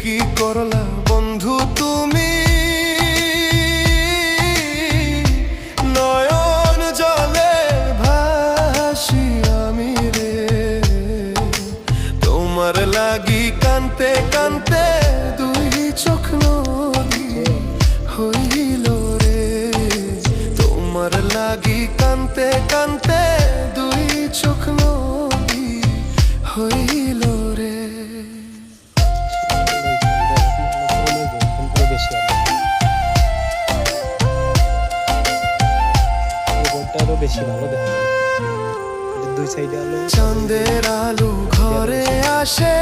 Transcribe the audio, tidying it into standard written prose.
কি করলা বন্ধু তুমি, নয়ন জলে ভাসি আমি রে। তোমার লাগি কানতে কানতে দুই চোখ নদী হইল রে। তোমার লাগি কানতে কানতে দুই চোখ নদী হইল রে। বেশি ভালো দেখা যায়, দুই সাইডে আলো, চাঁদের আলো ঘরে আসে।